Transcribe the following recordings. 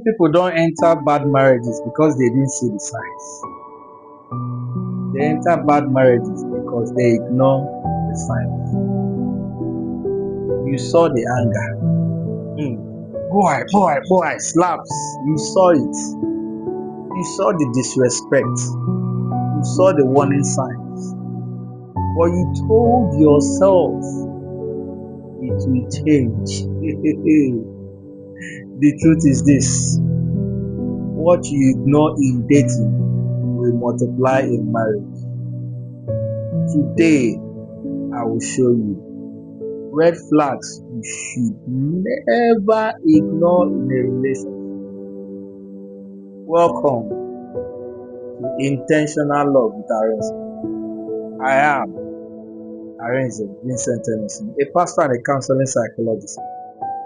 people don't enter bad marriages because they didn't see the signs. They enter bad marriages because they ignore the signs. You saw the anger. Boy, slaps. You saw it. You saw the disrespect. You saw the warning signs. But you told yourself it will change. The truth is this: what you ignore in dating will multiply in marriage. Today, I will show you red flags you should never ignore in a relationship. Welcome to Intentional Love with Arenze. I am Arenze Vincent Emerson, a pastor and a counseling psychologist,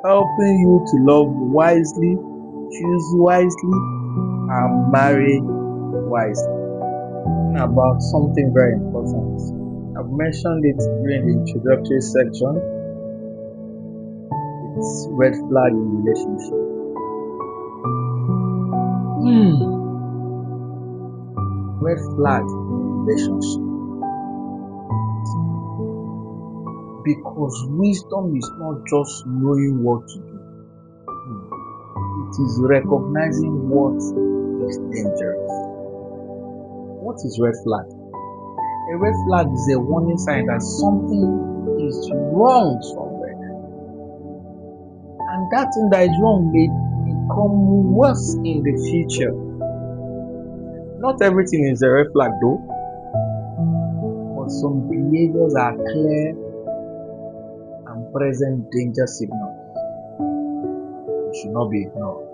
helping you to love wisely, choose wisely, and marry wisely. About something very important. I've mentioned it during the introductory section. It's red flag in relationship. Red flag in relationship. Because wisdom is not just knowing what to do. It is recognizing what is dangerous. What is red flag? A red flag is a warning sign that something is wrong somewhere. And that thing that is wrong may become worse in the future. Not everything is a red flag though. But some behaviors are clear and present danger signals. It should not be ignored.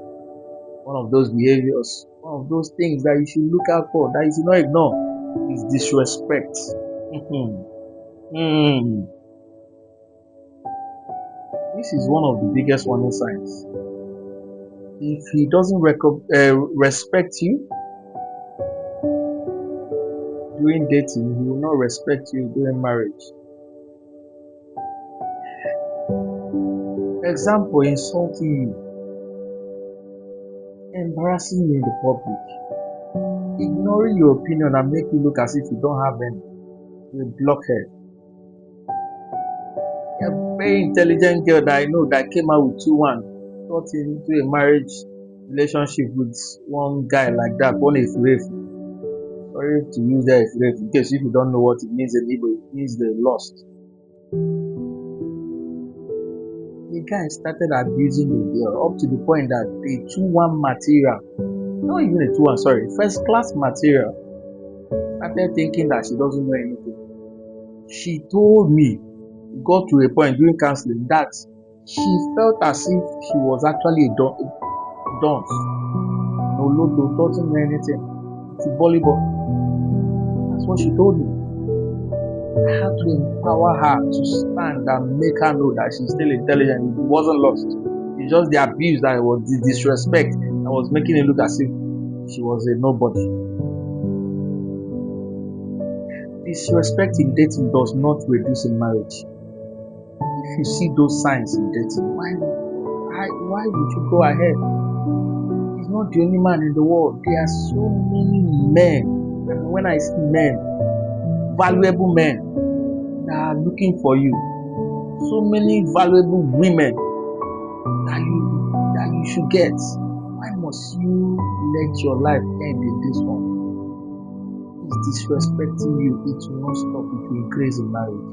One of those behaviors, one of those things that you should look out for, that you should not ignore, is disrespect. This is one of the biggest warning signs. If he doesn't respect you during dating, he will not respect you during marriage. Example, insulting you, embarrassing you in the public, ignoring your opinion and make you look as if you don't have any. You're a blockhead. A very intelligent girl that I know that came out with 2-1, got into a marriage relationship with one guy like that, one Efurefu. Sorry to use that Efurefu, in case if you don't know what it means in Igbo, it means they lost. The guy started abusing the girl up to the point that the 2-1 material, not even a 2-1, sorry, first class material, started thinking that she doesn't know anything. She told me, got to a point during counseling, that she felt as if she was actually a dunce. No, doesn't know anything. It's a volleyball. That's what she told me. I had to empower her to stand and make her know that she's still intelligent. It wasn't lost. It's just the abuse that was the disrespect that was making it look as if she was a nobody. Disrespect in dating does not reduce in marriage. If you see those signs in dating, why would you go ahead? He's not the only man in the world. There are so many men, and when I say men, valuable men that are looking for you. So many valuable women that you should get. Why must you let your life end in this one? He's disrespecting you. It will not stop. It will increase in marriage.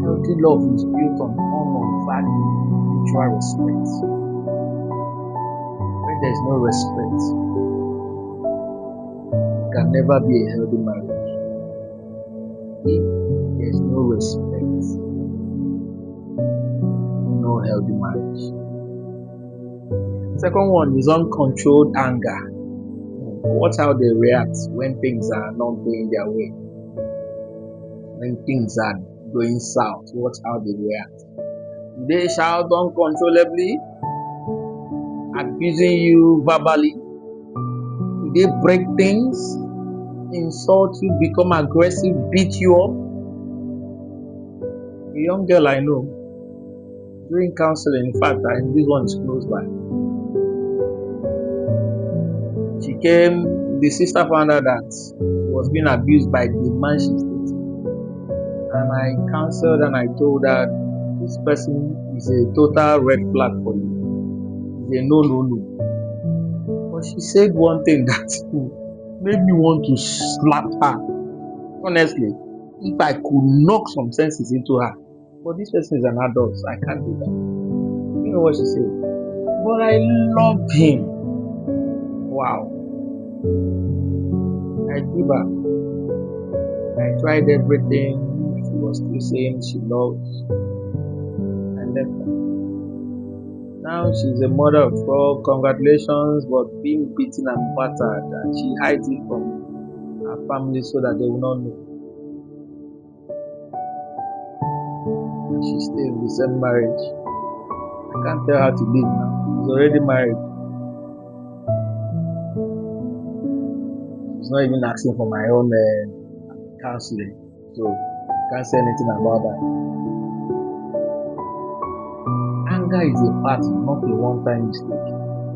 Healthy love is built on honor, value, mutual respect. When there is no respect, it can never be a healthy marriage. If there is no respect, no healthy marriage. Second one is uncontrolled anger. Watch how they react when things are not going their way. When things are going south, watch how they react. They shout uncontrollably, abusing you verbally. They break things, insult you, become aggressive, beat you up. A young girl I know, during counseling, in fact, this one is close by. The sister found out that she was being abused by the man she's dating. And I counseled and I told her this person is a total red flag for you. It's a no. But she said one thing that made me want to slap her. Honestly, if I could knock some senses into her. But this person is an adult, so I can't do that. You know what she said? But I love him. Wow. I drew back. I tried everything. She was still saying she loves. I left her. Now she's a mother of 4. Congratulations, but being beaten and battered, and she hides it from her family so that they will not know. And she stays in the same marriage. I can't tell her to leave now. She's already married. She's not even asking for my own counseling, so I can't say anything about that. Anger is a pattern, not a one-time mistake.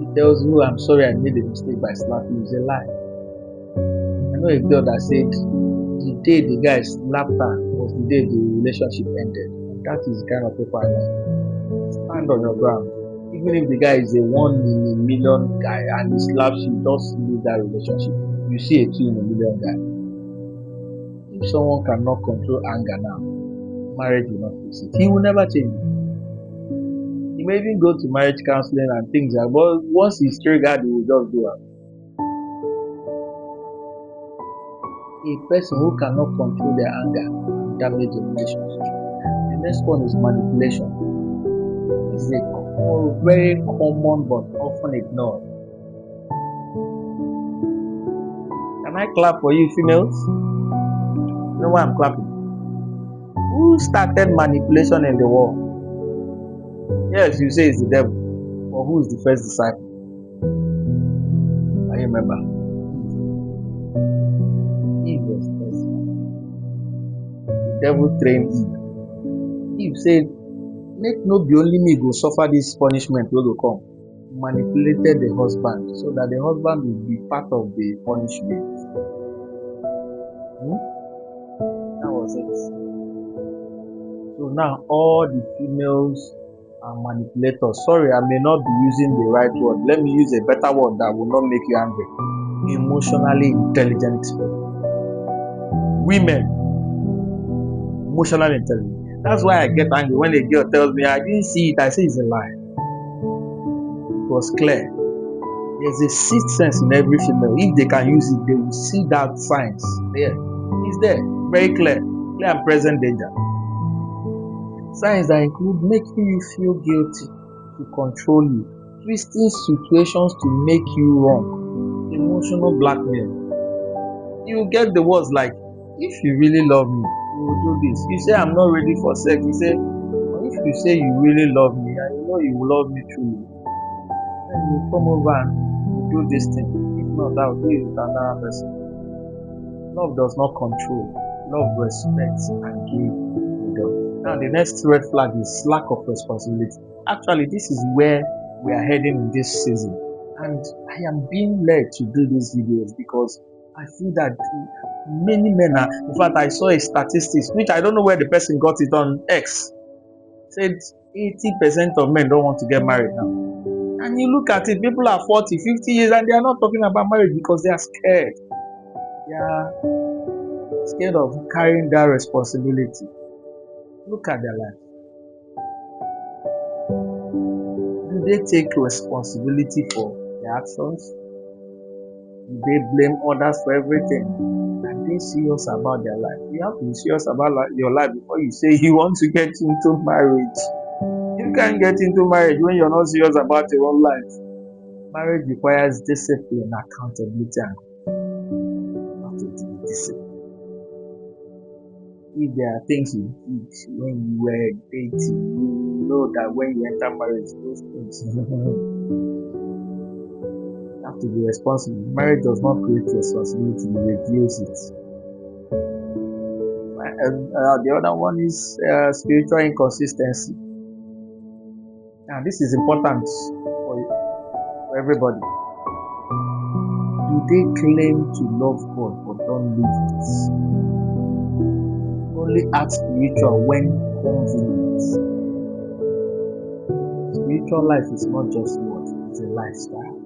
It tells you, I'm sorry I made a mistake by slapping you. It's a lie. I know a girl that said the day the guy slapped her was the day the relationship ended. And that is the kind of people I like. Stand on your ground. Even if the guy is a 1 in a million guy and he slaps you, just leave that relationship. You see a 2 in a million guy. If someone cannot control anger now, marriage will not fix it. He will never change. He may even go to marriage counseling and things like that, but once he's triggered, he will just do it. A person who cannot control their anger can damage a relationship. The next one is manipulation. This is a very common but often ignored. Can I clap for you, females? You know why I'm clapping? Who started manipulation in the world? Yes, you say it's the devil. But who is the first disciple? I remember. Eve was the first one. The devil trained Eve. Eve said, make no be only me go suffer this punishment wey go come. Manipulated the husband so that the husband will be part of the punishment. That was it. So now all the females are manipulators. Sorry, I may not be using the right word. Let me use a better word that will not make you angry. Emotionally intelligent people. Women, emotionally intelligent. That's why I get angry when a girl tells me I didn't see it. I say it's a lie. It was clear. There's a sixth sense in every female. If they can use it, they will see that signs there. It's there, very clear and present danger. Signs that include making you feel guilty to control you, twisting situations to make you wrong, emotional blackmail. You get the words like, if you really love me, you will do this. You say, I'm not ready for sex. You say, if you say you really love me and you know you will love me truly, then you come over and you do this thing. If not, I will do it with another person. Love does not control. Love respects and gives freedom. Now, the next red flag is lack of responsibility. Actually, this is where we are heading in this season. And I am being led to do these videos because I feel that many men are, in fact, I saw a statistics, which I don't know where the person got it on X, said 80% of men don't want to get married now. And you look at it, people are 40, 50 years and they are not talking about marriage because they are scared. They are scared of carrying that responsibility. Look at their life. Do they take responsibility for their actions? Do they blame others for everything? Are they serious about their life? You have to be serious about your life before you say you want to get into marriage. You can't get into marriage when you're not serious about your own life. Marriage requires discipline, accountability, and you have to be disciplined. If there are things you did when you were dating, you know that when you enter marriage, those things you have to be responsible. Marriage does not create responsibility, it reveals it. And the other one is spiritual inconsistency. Now, this is important for everybody. Do do they claim to love God but don't live it? Only act spiritual when convenient. Spiritual life is not just what, it's a lifestyle.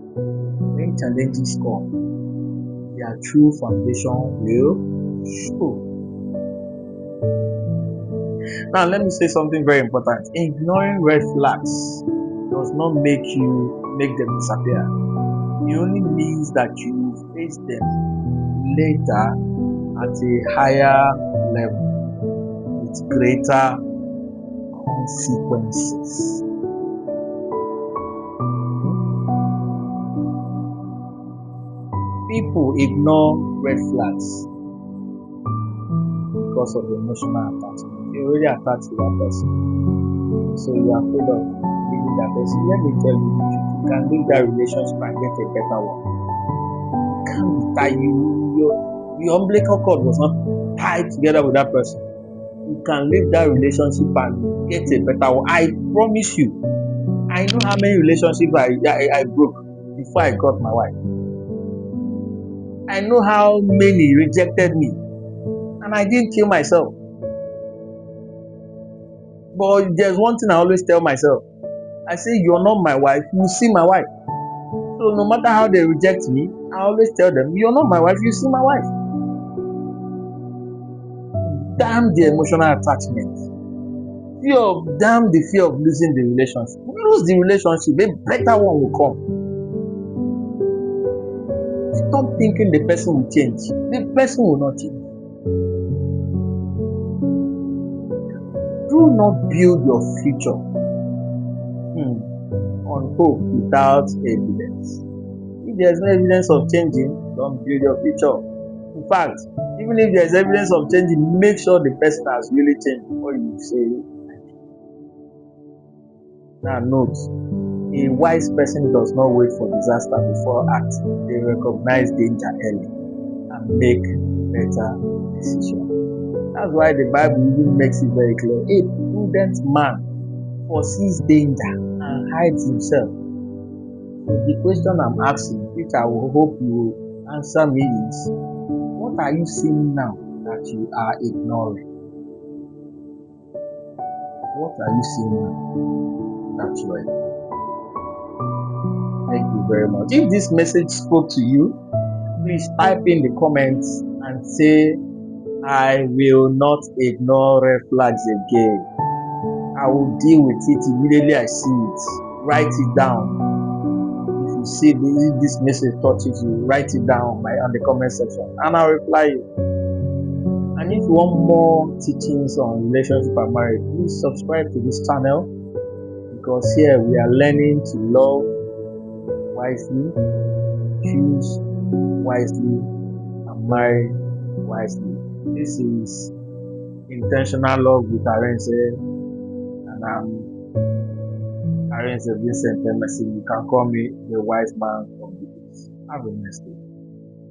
When challenges come, their true foundation will show. Now, let me say something very important. Ignoring red flags does not make them disappear. It only means that you face them later at a higher level with greater consequences. People ignore red flags because of emotional attachment. You're already attached to that person, so you are afraid of leaving that person. Let me tell you the truth. You can leave that relationship and get a better one. You can't be tied. Your umbilical cord was not tied together with that person. You can leave that relationship and get a better one. I promise you. I know how many relationships I broke before I got my wife. I know how many rejected me, and I didn't kill myself. But there's one thing I always tell myself. I say, you're not my wife, you see my wife. So no matter how they reject me, I always tell them, you're not my wife, you see my wife. Damn the emotional attachment. Damn the fear of losing the relationship. Lose the relationship, a better one will come. Stop thinking the person will change. The person will not change. Do not build your future on hope without evidence. If there's no evidence of changing, don't build your future. In fact, even if there's evidence of changing, make sure the person has really changed before you say. Now note, a wise person does not wait for disaster before acting. They recognize danger early and make better decisions. That's why the Bible even makes it very clear. A prudent man foresees danger and hides himself. So the question I'm asking, which I will hope you will answer me, is what are you seeing now that you are ignoring? What are you seeing now that you are ignoring? Thank you very much. If this message spoke to you, please type in the comments and say, I will not ignore red flags again. I will deal with it immediately I see it. Write it down. If you see this message touches you, write it down on the comment section and I'll reply you. And if you want more teachings on relationship and marriage, please subscribe to this channel, because here we are learning to love wisely, choose wisely, and marry wisely. This is Intentional Love with Arense, and I'm Arense Vincent Emerson. You can call me the wise man of the days. Have a nice day.